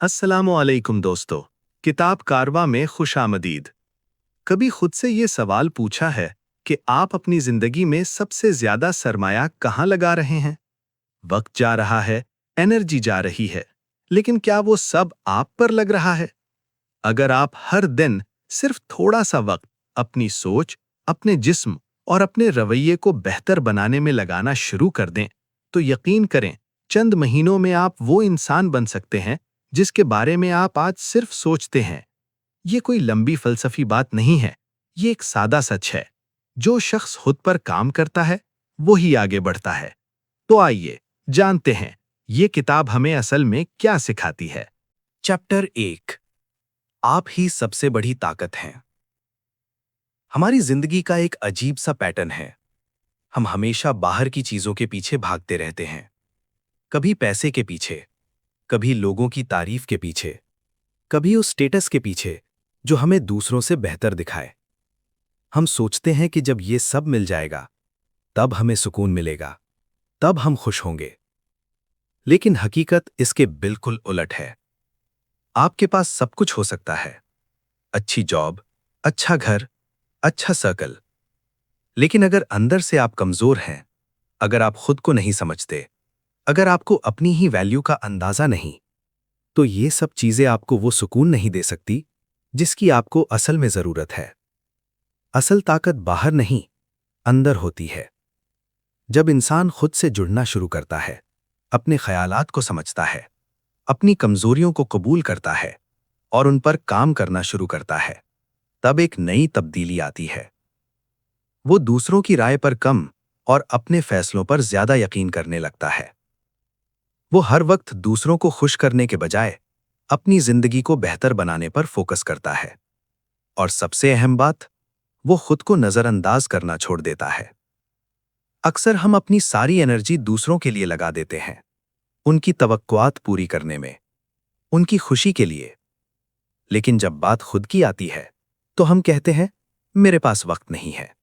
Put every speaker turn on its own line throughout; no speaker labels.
अस्सलामुअलैकुम दोस्तों। किताब कारवा में खुशामदीद। कभी खुद से ये सवाल पूछा है कि आप अपनी जिंदगी में सबसे ज्यादा सरमाया कहाँ लगा रहे हैं? वक्त जा रहा है, एनर्जी जा रही है, लेकिन क्या वो सब आप पर लग रहा है? अगर आप हर दिन सिर्फ थोड़ा सा वक्त अपनी सोच, अपने जिस्म और अपने रवैये को बेहतर बनाने में लगाना शुरू कर दें, तो यकीन करें, चंद महीनों में आप वो इंसान बन सकते हैं जिसके बारे में आप आज सिर्फ सोचते हैं। ये कोई लंबी फलसफी बात नहीं है, ये एक सादा सच है। जो शख्स खुद पर काम करता है, वो ही आगे बढ़ता है। तो आइए जानते हैं, ये किताब हमें असल में क्या सिखाती है।
चैप्टर 1। आप ही सबसे बड़ी ताकत हैं। हमारी जिंदगी का एक अजीब सा पैटर्न है। हम हमेशा बाहर की चीजों के पीछे भागते रहते हैं। कभी पैसे के पीछे, कभी लोगों की तारीफ के पीछे, कभी उस स्टेटस के पीछे जो हमें दूसरों से बेहतर दिखाए। हम सोचते हैं कि जब ये सब मिल जाएगा, तब हमें सुकून मिलेगा, तब हम खुश होंगे। लेकिन हकीकत इसके बिल्कुल उलट है। आपके पास सब कुछ हो सकता है, अच्छी जॉब, अच्छा घर, अच्छा सर्कल, लेकिन अगर अंदर से आप कमजोर हैं, अगर आप खुद को नहीं समझते, अगर आपको अपनी ही वैल्यू का अंदाजा नहीं, तो ये सब चीजें आपको वो सुकून नहीं दे सकती जिसकी आपको असल में जरूरत है। असल ताकत बाहर नहीं, अंदर होती है। जब इंसान खुद से जुड़ना शुरू करता है, अपने ख्यालात को समझता है, अपनी कमजोरियों को कबूल करता है और उन पर काम करना शुरू करता है, तब एक नई तब्दीली आती है। वो दूसरों की राय पर कम और अपने फैसलों पर ज्यादा यकीन करने लगता है। वो हर वक्त दूसरों को खुश करने के बजाय अपनी जिंदगी को बेहतर बनाने पर फोकस करता है। और सबसे अहम बात, वो खुद को नजरअंदाज करना छोड़ देता है। अक्सर हम अपनी सारी एनर्जी दूसरों के लिए लगा देते हैं, उनकी तवक्कुआत पूरी करने में, उनकी खुशी के लिए। लेकिन जब बात खुद की आती है, तो हम कहते हैं, मेरे पास वक्त नहीं है।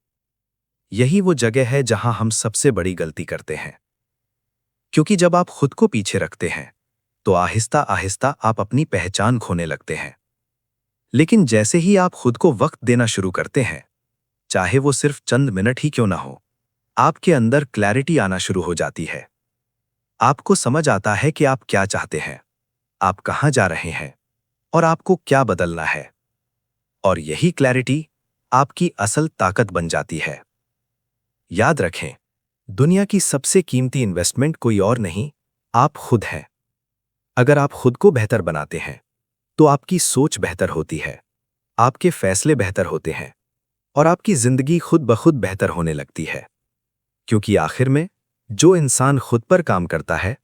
यही वो जगह है जहां हम सबसे बड़ी गलती करते हैं। क्योंकि जब आप खुद को पीछे रखते हैं, तो आहिस्ता आहिस्ता आप अपनी पहचान खोने लगते हैं। लेकिन जैसे ही आप खुद को वक्त देना शुरू करते हैं, चाहे वो सिर्फ चंद मिनट ही क्यों ना हो, आपके अंदर क्लैरिटी आना शुरू हो जाती है। आपको समझ आता है कि आप क्या चाहते हैं, आप कहां जा रहे हैं और आपको क्या बदलना है। और यही क्लैरिटी आपकी असल ताकत बन जाती है। याद रखें, दुनिया की सबसे कीमती इन्वेस्टमेंट कोई और नहीं, आप खुद हैं। अगर आप खुद को बेहतर बनाते हैं, तो आपकी सोच बेहतर होती है, आपके फैसले बेहतर होते हैं और आपकी जिंदगी खुद ब खुद बेहतर होने लगती है। क्योंकि आखिर में जो इंसान खुद पर काम करता है,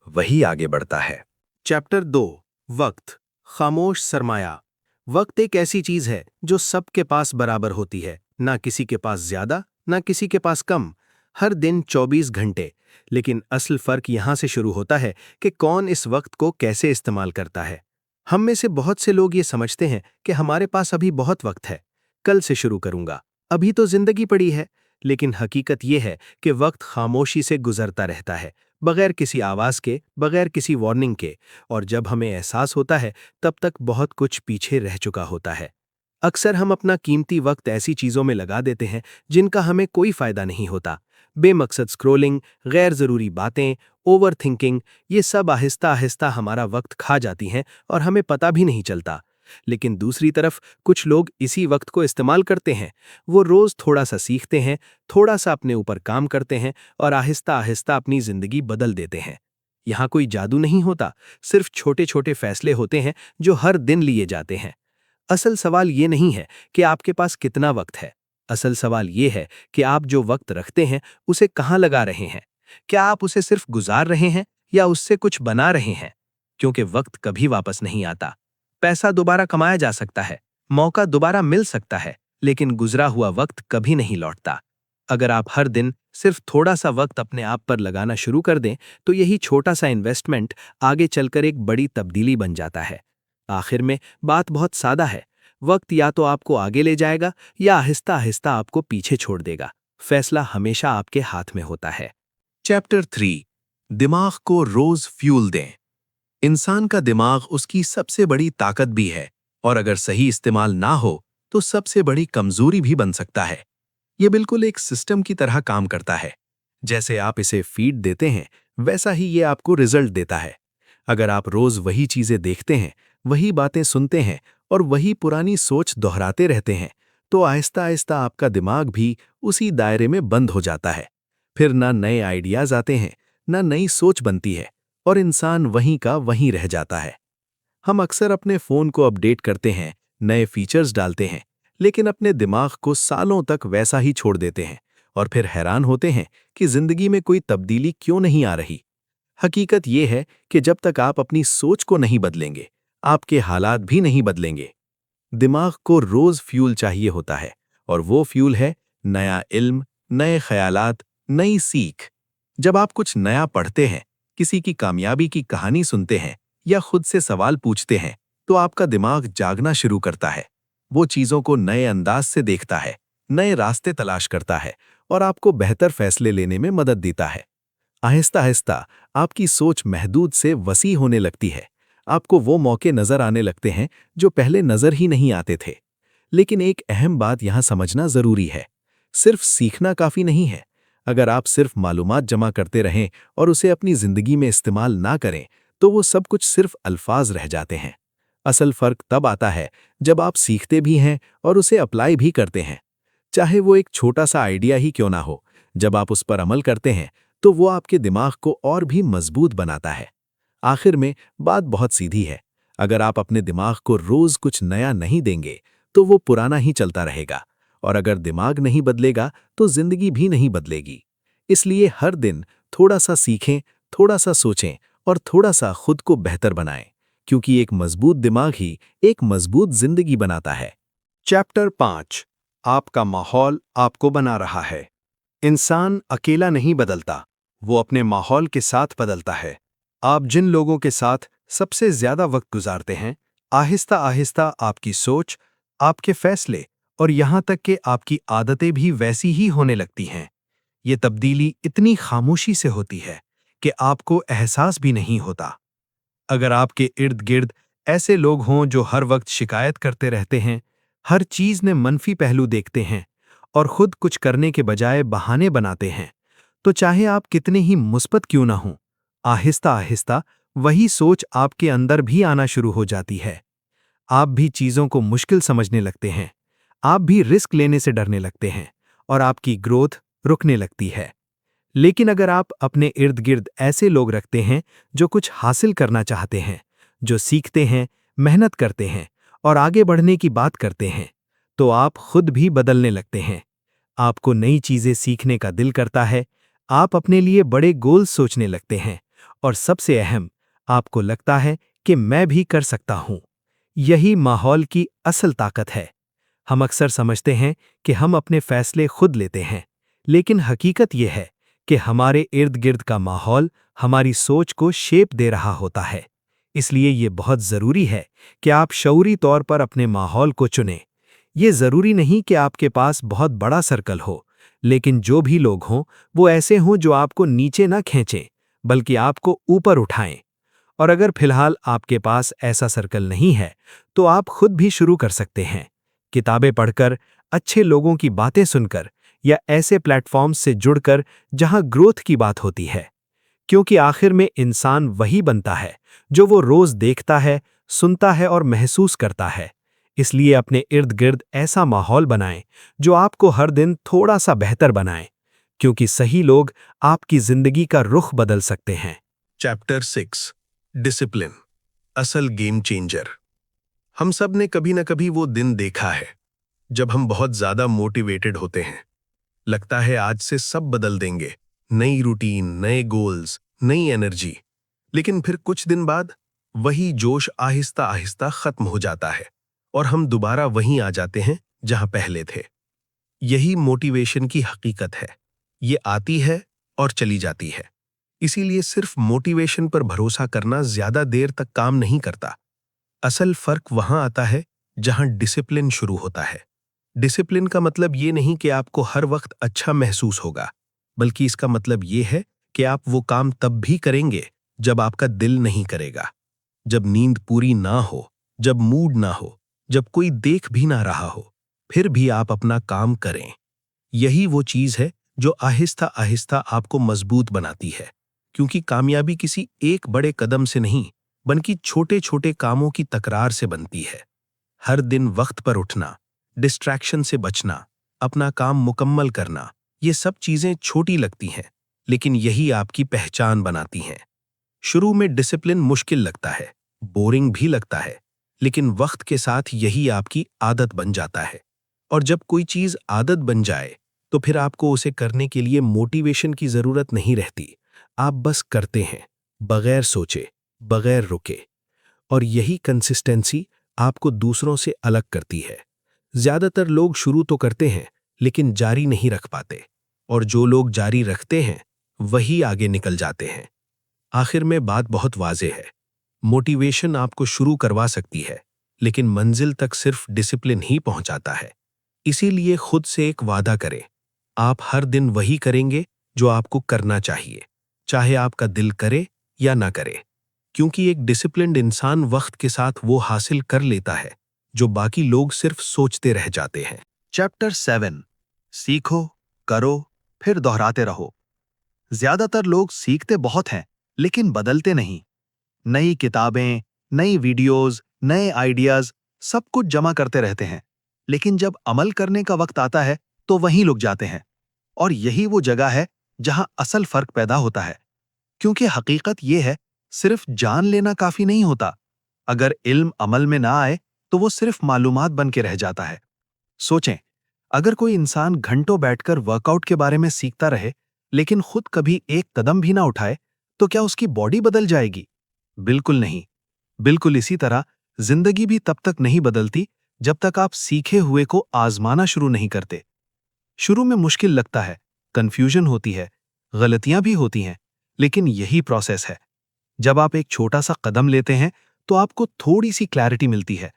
वही आगे बढ़ता है।
चैप्टर 2। वक्त, खामोश सरमाया। वक्त एक ऐसी चीज है जो सबके पास बराबर होती है, ना किसी के पास ज्यादा, ना किसी के पास कम। हर दिन 24 घंटे। लेकिन असल फर्क यहां से शुरू होता है कि कौन इस वक्त को कैसे इस्तेमाल करता है। हम में से बहुत से लोग ये समझते हैं कि हमारे पास अभी बहुत वक्त है, कल से शुरू करूंगा, अभी तो जिंदगी पड़ी है। लेकिन हकीकत यह है कि वक्त खामोशी से गुजरता रहता है, बगैर किसी आवाज के, बगैर किसी वार्निंग के। और जब हमें एहसास होता है, तब तक बहुत कुछ पीछे रह चुका होता है। अक्सर हम अपना कीमती वक्त ऐसी चीजों में लगा देते हैं जिनका हमें कोई फायदा नहीं होता। बेमकसद स्क्रोलिंग, गैर जरूरी बातें, ओवर थिंकिंग, ये सब आहिस्ता आहिस्ता हमारा वक्त खा जाती हैं और हमें पता भी नहीं चलता। लेकिन दूसरी तरफ कुछ लोग इसी वक्त को इस्तेमाल करते हैं। वो रोज थोड़ा सा सीखते हैं, थोड़ा सा अपने ऊपर काम करते हैं और आहिस्ता आहिस्ता अपनी जिंदगी बदल देते हैं। यहाँ कोई जादू नहीं होता, सिर्फ छोटे छोटे फैसले होते हैं जो हर दिन लिए जाते हैं। असल सवाल ये नहीं है कि आपके पास कितना वक्त है। असल सवाल ये है कि आप जो वक्त रखते हैं, उसे कहाँ लगा रहे हैं। क्या आप उसे सिर्फ गुजार रहे हैं या उससे कुछ बना रहे हैं? क्योंकि वक्त कभी वापस नहीं आता। पैसा दोबारा कमाया जा सकता है, मौका दोबारा मिल सकता है, लेकिन गुजरा हुआ वक्त कभी नहीं लौटता। अगर आप हर दिन सिर्फ थोड़ा सा वक्त अपने आप पर लगाना शुरू कर दें, तो यही छोटा सा इन्वेस्टमेंट आगे चलकर एक बड़ी तब्दीली बन जाता है। आखिर में बात बहुत सादा है। वक्त या तो आपको आगे ले जाएगा या आहिस्ता आहिस्ता आपको पीछे छोड़ देगा। फैसला हमेशा आपके हाथ में होता है।
चैप्टर 3। दिमाग को रोज फ्यूल दें। इंसान का दिमाग उसकी सबसे बड़ी ताकत भी है और अगर सही इस्तेमाल ना हो तो सबसे बड़ी कमजोरी भी बन सकता है। ये बिल्कुल एक सिस्टम की तरह काम करता है। जैसे आप इसे फीड देते हैं, वैसा ही ये आपको रिजल्ट देता है। अगर आप रोज वही चीजें देखते हैं, वही बातें सुनते हैं और वही पुरानी सोच दोहराते रहते हैं, तो आहिस्ता आहिस्ता आपका दिमाग भी उसी दायरे में बंद हो जाता है। फिर ना नए आइडियाज आते हैं, ना नई सोच बनती है और इंसान वहीं का वहीं रह जाता है। हम अक्सर अपने फोन को अपडेट करते हैं, नए फीचर्स डालते हैं, लेकिन अपने दिमाग को सालों तक वैसा ही छोड़ देते हैं और फिर हैरान होते हैं कि जिंदगी में कोई तब्दीली क्यों नहीं आ रही। हकीकत यह है कि जब तक आप अपनी सोच को नहीं बदलेंगे, आपके हालात भी नहीं बदलेंगे। दिमाग को रोज फ्यूल चाहिए होता है और वो फ्यूल है नया इल्म, नए ख्यालात, नई सीख। जब आप कुछ नया पढ़ते हैं, किसी की कामयाबी की कहानी सुनते हैं या खुद से सवाल पूछते हैं, तो आपका दिमाग जागना शुरू करता है। वो चीजों को नए अंदाज से देखता है, नए रास्ते तलाश करता है और आपको बेहतर फैसले लेने में मदद देता है। आहिस्ता आहिस्ता आपकी सोच महदूद से वसी होने लगती है। आपको वो मौके नजर आने लगते हैं जो पहले नजर ही नहीं आते थे। लेकिन एक अहम बात यहां समझना जरूरी है। सिर्फ सीखना काफी नहीं है। अगर आप सिर्फ मालूमात जमा करते रहें और उसे अपनी जिंदगी में इस्तेमाल ना करें, तो वो सब कुछ सिर्फ अल्फाज रह जाते हैं। असल फर्क तब आता है जब आप सीखते भी हैं और उसे अप्लाई भी करते हैं। चाहे वो एक छोटा सा आइडिया ही क्यों ना हो, जब आप उस पर अमल करते हैं तो वो आपके दिमाग को और भी मजबूत बनाता है। आखिर में बात बहुत सीधी है। अगर आप अपने दिमाग को रोज कुछ नया नहीं देंगे, तो वो पुराना ही चलता रहेगा और अगर दिमाग नहीं बदलेगा तो जिंदगी भी नहीं बदलेगी। इसलिए हर दिन थोड़ा सा सीखें, थोड़ा सा सोचें और थोड़ा सा खुद को बेहतर बनाएं, क्योंकि एक मजबूत दिमाग ही एक मजबूत जिंदगी बनाता है।
चैप्टर 5। आपका माहौल आपको बना रहा है। इंसान अकेला नहीं बदलता, वो अपने माहौल के साथ बदलता है। आप जिन लोगों के साथ सबसे ज्यादा वक्त गुजारते हैं, आहिस्ता आहिस्ता आपकी सोच, आपके फैसले और यहाँ तक कि आपकी आदतें भी वैसी ही होने लगती हैं। ये तब्दीली इतनी खामोशी से होती है कि आपको एहसास भी नहीं होता। अगर आपके इर्द गिर्द ऐसे लोग हों जो हर वक्त शिकायत करते रहते हैं, हर चीज में मनफी पहलू देखते हैं और खुद कुछ करने के बजाय बहाने बनाते हैं, तो चाहे आप कितने ही मुस्बत क्यों ना हों, आहिस्ता आहिस्ता वही सोच आपके अंदर भी आना शुरू हो जाती है। आप भी चीजों को मुश्किल समझने लगते हैं, आप भी रिस्क लेने से डरने लगते हैं और आपकी ग्रोथ रुकने लगती है। लेकिन अगर आप अपने इर्द गिर्द ऐसे लोग रखते हैं जो कुछ हासिल करना चाहते हैं, जो सीखते हैं, मेहनत करते हैं और आगे बढ़ने की बात करते हैं, तो आप खुद भी बदलने लगते हैं। आपको नई चीजें सीखने का दिल करता है, आप अपने लिए बड़े गोल सोचने लगते हैं और सबसे अहम, आपको लगता है कि मैं भी कर सकता हूं। यही माहौल की असल ताकत है। हम अक्सर समझते हैं कि हम अपने फैसले खुद लेते हैं, लेकिन हकीकत यह है कि हमारे इर्द गिर्द का माहौल हमारी सोच को शेप दे रहा होता है। इसलिए ये बहुत जरूरी है कि आप शऊरी तौर पर अपने माहौल को चुनें। ये जरूरी नहीं कि आपके पास बहुत बड़ा सर्कल हो, लेकिन जो भी लोग हों, वो ऐसे हों जो आपको नीचे ना खींचें, बल्कि आपको ऊपर उठाएं। और अगर फिलहाल आपके पास ऐसा सर्कल नहीं है, तो आप खुद भी शुरू कर सकते हैं। किताबें पढ़कर, अच्छे लोगों की बातें सुनकर या ऐसे प्लेटफॉर्म्स से जुड़कर जहां ग्रोथ की बात होती है। क्योंकि आखिर में इंसान वही बनता है जो वो रोज देखता है, सुनता है और महसूस करता है। इसलिए अपने इर्द गिर्द ऐसा माहौल बनाएं जो आपको हर दिन थोड़ा सा बेहतर बनाए, क्योंकि सही लोग आपकी जिंदगी का रुख बदल सकते हैं।
चैप्टर 6। डिसिप्लिन, असल गेम चेंजर। हम सब ने कभी न कभी वो दिन देखा है जब हम बहुत ज्यादा मोटिवेटेड होते हैं। लगता है आज से सब बदल देंगे, नई रूटीन, नए गोल्स, नई एनर्जी। लेकिन फिर कुछ दिन बाद वही जोश आहिस्ता आहिस्ता खत्म हो जाता है और हम दोबारा वहीं आ जाते हैं जहां पहले थे। यही मोटिवेशन की हकीकत है। ये आती है और चली जाती है। इसीलिए सिर्फ मोटिवेशन पर भरोसा करना ज्यादा देर तक काम नहीं करता। असल फर्क वहां आता है जहां डिसिप्लिन शुरू होता है। डिसिप्लिन का मतलब ये नहीं कि आपको हर वक्त अच्छा महसूस होगा, बल्कि इसका मतलब ये है कि आप वो काम तब भी करेंगे जब आपका दिल नहीं करेगा।
जब नींद पूरी ना हो, जब मूड ना हो, जब कोई देख भी ना रहा हो, फिर भी आप अपना काम करें। यही वो चीज है जो आहिस्ता आहिस्ता आपको मजबूत बनाती है, क्योंकि कामयाबी किसी एक बड़े कदम से नहीं, बल्कि छोटे छोटे कामों की तकरार से बनती है। हर दिन वक्त पर उठना, डिस्ट्रैक्शन से बचना, अपना काम मुकम्मल करना, ये सब चीजें छोटी लगती हैं, लेकिन यही आपकी पहचान बनाती हैं। शुरू में डिसिप्लिन मुश्किल लगता है, बोरिंग भी लगता है, लेकिन वक्त के साथ यही आपकी आदत बन जाता है। और जब कोई चीज आदत बन जाए, तो फिर आपको उसे करने के लिए मोटिवेशन की जरूरत नहीं रहती। आप बस करते हैं, बगैर सोचे, बगैर रुके। और यही कंसिस्टेंसी आपको दूसरों से अलग करती है। ज्यादातर लोग शुरू तो करते हैं, लेकिन जारी नहीं रख पाते, और जो लोग जारी रखते हैं वही आगे निकल जाते हैं। आखिर में बात बहुत वाज़ेह है, मोटिवेशन आपको शुरू करवा सकती है, लेकिन मंजिल तक सिर्फ डिसिप्लिन ही पहुंचाता है। इसीलिए खुद से एक वादा करें, आप हर दिन वही करेंगे जो आपको करना चाहिए, चाहे आपका दिल करे या ना करे। क्योंकि एक डिसिप्लिन्ड इंसान वक्त के साथ वो हासिल कर लेता है जो बाकी लोग सिर्फ सोचते रह जाते हैं।
चैप्टर 7 सीखो, करो, फिर दोहराते रहो। ज्यादातर लोग सीखते बहुत हैं, लेकिन बदलते नहीं। नई किताबें, नई वीडियोस, नए आइडियाज, सब कुछ जमा करते रहते हैं, लेकिन जब अमल करने का वक्त आता है तो वहीं रुक जाते हैं। और यही वो जगह है जहां असल फर्क पैदा होता है। क्योंकि हकीकत यह है, सिर्फ जान लेना काफी नहीं होता। अगर इल्म अमल में ना आए तो वो सिर्फ मालूमात बन के रह जाता है। सोचें, अगर कोई इंसान घंटों बैठकर वर्कआउट के बारे में सीखता रहे, लेकिन खुद कभी एक कदम भी ना उठाए, तो क्या उसकी बॉडी बदल जाएगी? बिल्कुल नहीं। बिल्कुल इसी तरह जिंदगी भी तब तक नहीं बदलती जब तक आप सीखे हुए को आजमाना शुरू नहीं करते। शुरू में मुश्किल लगता है, कंफ्यूजन होती है, गलतियां भी होती हैं, लेकिन यही प्रोसेस है। जब आप एक छोटा सा कदम लेते हैं तो आपको थोड़ी सी क्लैरिटी मिलती है,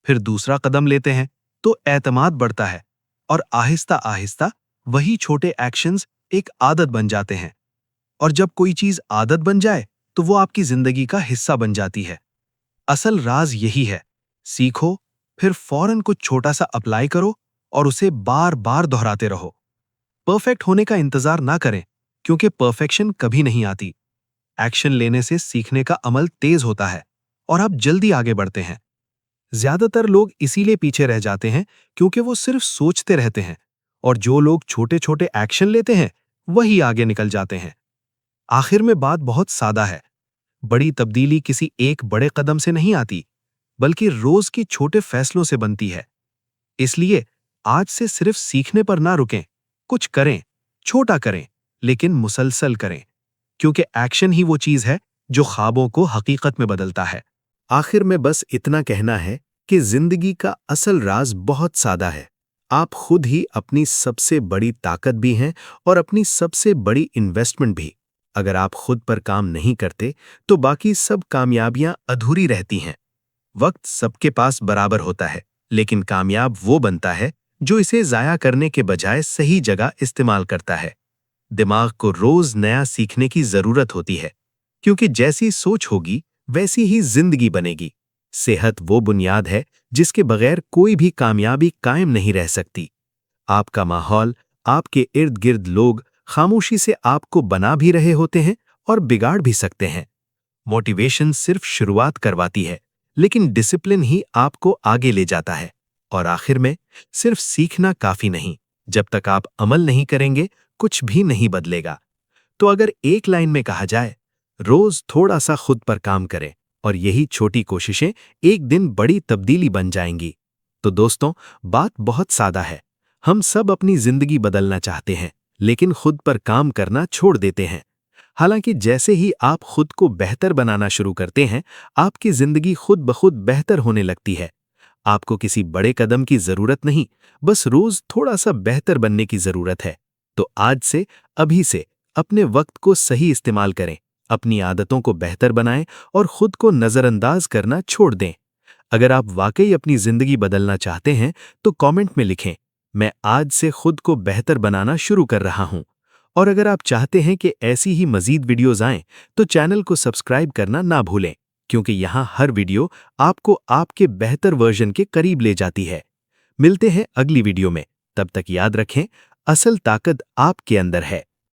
फिर दूसरा कदम लेते हैं तो एतमाद बढ़ता है, और आहिस्ता आहिस्ता वही छोटे एक्शंस एक आदत बन जाते हैं। और जब कोई चीज आदत बन जाए तो वो आपकी जिंदगी का हिस्सा बन जाती है। असल राज यही है, सीखो, फिर फौरन कुछ छोटा सा अप्लाई करो और उसे बार बार दोहराते रहो। परफेक्ट होने का इंतजार ना करें, क्योंकि परफेक्शन कभी नहीं आती। एक्शन लेने से सीखने का अमल तेज होता है और आप जल्दी आगे बढ़ते हैं। ज्यादातर लोग इसीलिए पीछे रह जाते हैं क्योंकि वो सिर्फ सोचते रहते हैं, और जो लोग छोटे छोटे एक्शन लेते हैं वही आगे निकल जाते हैं। आखिर में बात बहुत सादा है, बड़ी तब्दीली किसी एक बड़े कदम से नहीं आती, बल्कि रोज की छोटे फैसलों से बनती है। इसलिए आज से सिर्फ सीखने पर ना रुकें, कुछ करें, छोटा करें, लेकिन मुसलसल करें, क्योंकि एक्शन ही वो चीज है जो ख्वाबों को हकीकत में बदलता है।
आखिर में बस इतना कहना है कि जिंदगी का असल राज बहुत सादा है। आप खुद ही अपनी सबसे बड़ी ताकत भी हैं और अपनी सबसे बड़ी इन्वेस्टमेंट भी। अगर आप खुद पर काम नहीं करते तो बाकी सब कामयाबियां अधूरी रहती हैं। वक्त सबके पास बराबर होता है, लेकिन कामयाब वो बनता है जो इसे जाया करने के बजाय सही जगह इस्तेमाल करता है। दिमाग को रोज नया सीखने की जरूरत होती है, क्योंकि जैसी सोच होगी वैसी ही जिंदगी बनेगी। सेहत वो बुनियाद है जिसके बगैर कोई भी कामयाबी कायम नहीं रह सकती। आपका माहौल, आपके इर्द गिर्द लोग खामोशी से आपको बना भी रहे होते हैं और बिगाड़ भी सकते हैं। मोटिवेशन सिर्फ शुरुआत करवाती है, लेकिन डिसिप्लिन ही आपको आगे ले जाता है। और आखिर में सिर्फ सीखना काफी नहीं, जब तक आप अमल नहीं करेंगे कुछ भी नहीं बदलेगा। तो अगर एक लाइन में कहा जाए, रोज थोड़ा सा खुद पर काम करें और यही छोटी कोशिशें एक दिन बड़ी तब्दीली बन जाएंगी। तो दोस्तों, बात बहुत सादा है। हम सब अपनी जिंदगी बदलना चाहते हैं, लेकिन खुद पर काम करना छोड़ देते हैं। हालांकि जैसे ही आप खुद को बेहतर बनाना शुरू करते हैं, आपकी जिंदगी खुद ब खुद बेहतर होने लगती है। आपको किसी बड़े कदम की जरूरत नहीं, बस रोज थोड़ा सा बेहतर बनने की जरूरत है। तो आज से, अभी से अपने वक्त को सही इस्तेमाल करें, अपनी आदतों को बेहतर बनाएं और खुद को नजरअंदाज करना छोड़ दें। अगर आप वाकई अपनी जिंदगी बदलना चाहते हैं तो कमेंट में लिखें, मैं आज से खुद को बेहतर बनाना शुरू कर रहा हूं। और अगर आप चाहते हैं कि ऐसी ही मजीद वीडियोस आएं तो चैनल को सब्सक्राइब करना ना भूलें, क्योंकि यहाँ हर वीडियो आपको आपके बेहतर वर्जन के करीब ले जाती है। मिलते हैं अगली वीडियो में, तब तक याद रखें, असल ताकत आपके अंदर है।